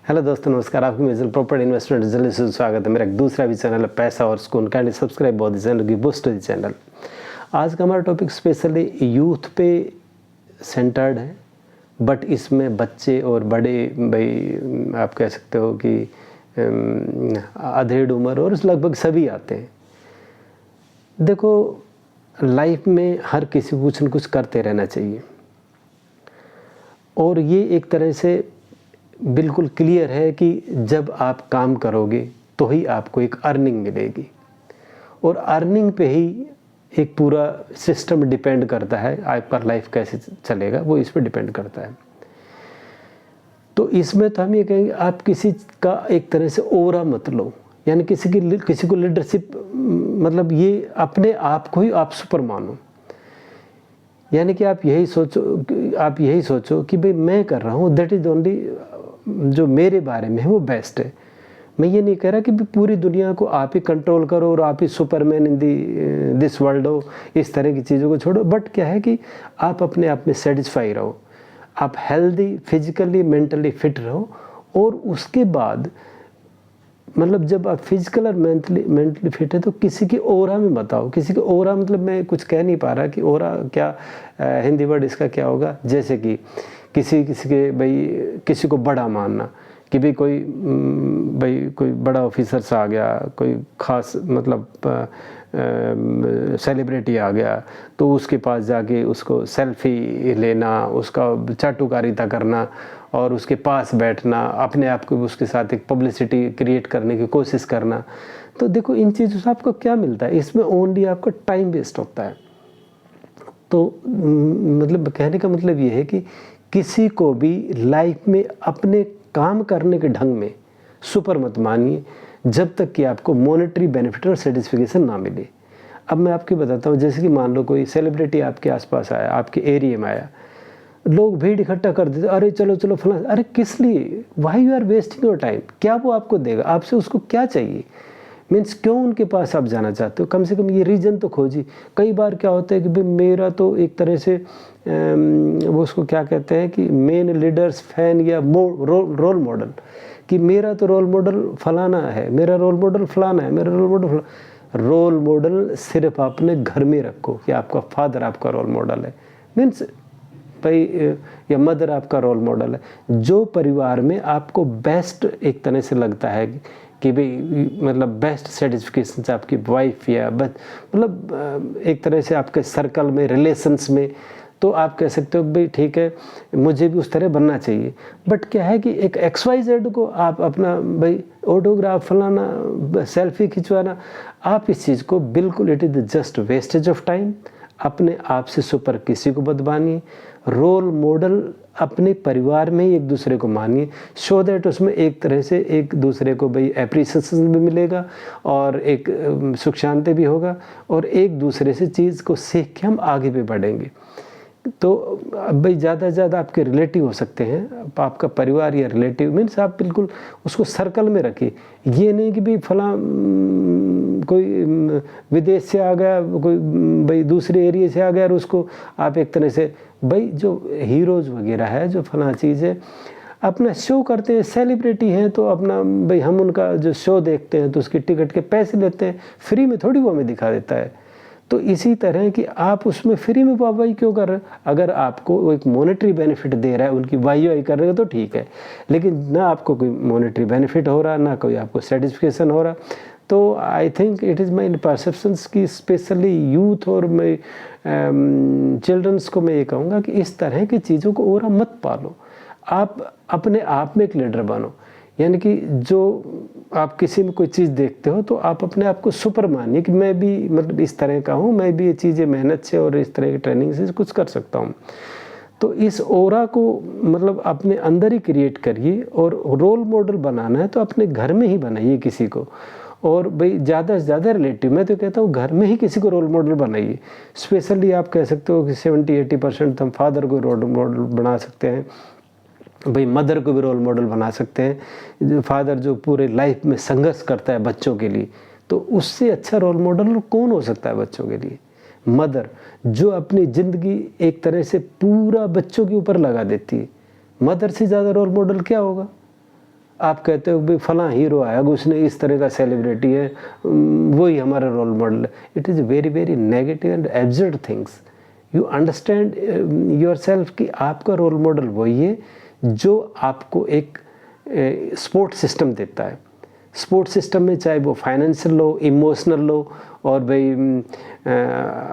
Hello दोस्तों, नमस्कार। आपको म्यूचुअल प्रॉपर्टी इन्वेस्टमेंट जल्दी से स्वागत है। मेरा एक दूसरा भी चैनल है पैसा और सुकून। काइंडली सब्सक्राइब बहुत चैनल की बूस्ट द चैनल। आज का हमारा टॉपिक स्पेशली यूथ पे सेंटर्ड है, बट इसमें बच्चे और बड़े भाई आप कह सकते हो कि अधेड़ उम्र और लगभग सभी आते हैं। देखो, लाइफ में हर किसी को कुछ न कुछ करते रहना चाहिए और ये एक तरह से बिल्कुल क्लियर है कि जब आप काम करोगे तो ही आपको एक अर्निंग मिलेगी और अर्निंग पे ही एक पूरा सिस्टम डिपेंड करता है। आपका लाइफ कैसे चलेगा वो इस पे डिपेंड करता है। तो इसमें तो हम ये कहेंगे, आप किसी का एक तरह से ओरा मत लो, यानी किसी को लीडरशिप मतलब ये अपने आप को ही आप सुपर मानो। यानी कि आप यही सोचो कि भाई मैं कर रहा हूँ, दैट इज़ ओनली जो मेरे बारे में है वो बेस्ट है। मैं ये नहीं कह रहा कि पूरी दुनिया को आप ही कंट्रोल करो और आप ही सुपरमैन इन दिस वर्ल्ड हो, इस तरह की चीज़ों को छोड़ो। बट क्या है कि आप अपने आप में सेटिस्फाई रहो, आप हेल्दी फिजिकली मेंटली फिट रहो। और उसके बाद मतलब जब आप फिजिकल और मेंटली फिट है तो किसी की ओरा में बताओ। किसी की ओरा मतलब मैं कुछ कह नहीं पा रहा कि ओरा क्या हिंदी वर्ड इसका क्या होगा। जैसे कि किसी के भाई किसी को बड़ा मानना कि भाई कोई बड़ा ऑफिसर सा आ गया, कोई ख़ास मतलब सेलिब्रिटी आ गया तो उसके पास जाके उसको सेल्फी लेना, उसका चाटुकारिता करना और उसके पास बैठना, अपने आप को उसके साथ एक पब्लिसिटी क्रिएट करने की कोशिश करना। तो देखो, इन चीज़ों से आपको क्या मिलता है? इसमें ओनली आपका टाइम वेस्ट होता है। तो मतलब कहने का मतलब ये है कि किसी को भी लाइफ में अपने काम करने के ढंग में सुपर मत मानिए जब तक कि आपको मॉनेटरी बेनिफिट और सेटिस्फिकेशन ना मिले। अब मैं आपको बताता हूँ, जैसे कि मान लो कोई सेलिब्रिटी आपके आसपास आया, आपके एरिया में आया, लोग भीड़ इकट्ठा कर देते, अरे चलो चलो फलां। अरे किस लिए? Why you are wasting your time? क्या वो आपको देगा? आपसे उसको क्या चाहिए? मीन्स क्यों उनके पास आप जाना चाहते हो? कम से कम ये रीज़न तो खोजिए। कई बार क्या होता है कि भाई मेरा तो एक तरह से वो उसको क्या कहते हैं कि मेन लीडर्स फैन या रोल मॉडल, कि मेरा तो रोल मॉडल फलाना है, मेरा रोल मॉडल फलाना है, मेरा रोल मॉडल फलाना। रोल मॉडल सिर्फ अपने घर में रखो कि आपका फादर आपका रोल मॉडल है, मीन्स भाई या मदर आपका रोल मॉडल है। जो परिवार में आपको बेस्ट एक तरह से लगता है कि भाई मतलब बेस्ट सेटिस्फिकेशन से आपकी वाइफ या मतलब एक तरह से आपके सर्कल में रिलेशंस में, तो आप कह सकते हो भाई ठीक है मुझे भी उस तरह बनना चाहिए। बट क्या है कि एक XYZ को आप अपना भाई ऑटोग्राफ फलाना सेल्फी खिंचवाना, आप इस चीज़ को बिल्कुल it is just wastage of time. अपने आप से सुपर किसी को मत मानिए। रोल मॉडल अपने परिवार में ही एक दूसरे को मानिए, सो दैट उसमें एक तरह से एक दूसरे को भाई एप्रिसिएशन भी मिलेगा और एक सुख शांति भी होगा और एक दूसरे से चीज़ को सीख के हम आगे भी बढ़ेंगे। तो भाई ज़्यादा से ज़्यादा आपके रिलेटिव हो सकते हैं, आपका परिवार या रिलेटिव, मीन्स आप बिल्कुल उसको सर्कल में रखिए। ये नहीं कि भाई फलां कोई विदेश से आ गया, कोई भाई दूसरे एरिया से आ गया और उसको आप एक तरह से भाई जो हीरोज़ वगैरह है, जो फलां चीज़ है, अपना शो करते हैं, सेलिब्रिटी हैं तो अपना भाई हम उनका जो शो देखते हैं तो उसकी टिकट के पैसे लेते हैं, फ्री में थोड़ी वो हमें दिखा देता है। तो इसी तरह कि आप उसमें फ्री में वाहवाही क्यों कर रहे हैं? अगर आपको वो एक मॉनेटरी बेनिफिट दे रहा है, उनकी वाहवाही कर रहे हो तो ठीक है, लेकिन ना आपको कोई मॉनेटरी बेनिफिट हो रहा, ना कोई आपको सेटिस्फिकेशन हो रहा। तो I think it is my perceptions की स्पेशली यूथ और मैं चिल्ड्रंस को मैं ये कहूँगा कि इस तरह की चीज़ों को और मत पालो। आप अपने आप में एक लीडर बनो, यानी कि जो आप किसी में कोई चीज़ देखते हो तो आप अपने आप को सुपर मानिए कि मैं भी मतलब इस तरह का हूँ, मैं भी ये चीज़ें मेहनत से और इस तरह की ट्रेनिंग से कुछ कर सकता हूँ। तो इस ओरा को मतलब अपने अंदर ही क्रिएट करिए और रोल मॉडल बनाना है तो अपने घर में ही बनाइए किसी को। और भाई ज़्यादा से ज़्यादा रिलेटिव, मैं तो कहता हूँ घर में ही किसी को रोल मॉडल बनाइए। स्पेशली आप कह सकते हो कि 70-80% हम फादर को रोल मॉडल बना सकते हैं, भाई मदर को भी रोल मॉडल बना सकते हैं। जो फादर जो पूरे लाइफ में संघर्ष करता है बच्चों के लिए, तो उससे अच्छा रोल मॉडल कौन हो सकता है बच्चों के लिए? मदर जो अपनी ज़िंदगी एक तरह से पूरा बच्चों के ऊपर लगा देती है। मदर से ज़्यादा रोल मॉडल क्या होगा? आप कहते हो भाई फलां हीरो आया, उसने इस तरह का सेलिब्रिटी है, वही हमारा रोल मॉडल है। It is very very negative and absurd things. You understand your self कि आपका रोल मॉडल वही है जो आपको एक सपोर्ट सिस्टम देता है। सपोर्ट सिस्टम में चाहे वो फाइनेंशियल लो, इमोशनल लो, और भाई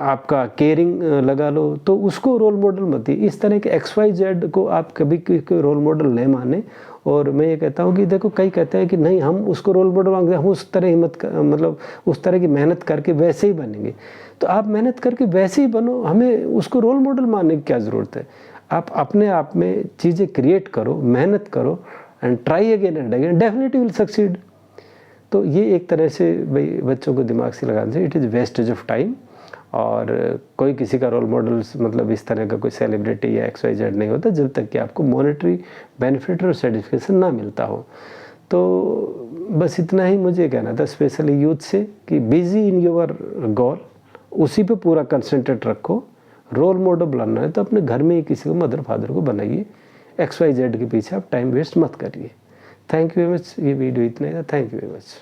आपका केयरिंग लगा लो, तो उसको रोल मॉडल मत दिए। इस तरह के XYZ को आप कभी कोई रोल मॉडल नहीं माने। और मैं ये कहता हूँ कि देखो, कई कहते हैं कि नहीं हम उसको रोल मॉडल मांगते हैं, हम उस तरह मतलब उस तरह की मेहनत करके वैसे ही बनेंगे। तो आप मेहनत करके वैसे ही बनो, हमें उसको रोल मॉडल मानने की क्या ज़रूरत है। आप अपने आप में चीज़ें क्रिएट करो, मेहनत करो, and try again and again, definitely will succeed. तो ये एक तरह से भाई बच्चों को दिमाग से लगाने से it is wastage of time. और कोई किसी का रोल मॉडल मतलब इस तरह का कोई सेलिब्रिटी या XYZ नहीं होता जब तक कि आपको मॉनेटरी बेनिफिट और सर्टिफिकेशन ना मिलता हो। तो बस इतना ही मुझे कहना था स्पेशली यूथ से कि बिजी इन योर गोल, उसी पे पूरा कंसंट्रेट रखो। रोल मॉडल बनाना है तो अपने घर में ही किसी को, मदर फादर को बनाइए। XYZ के पीछे आप टाइम वेस्ट मत करिए। Thank you very much. ये वीडियो इतना ही था। Thank you very much.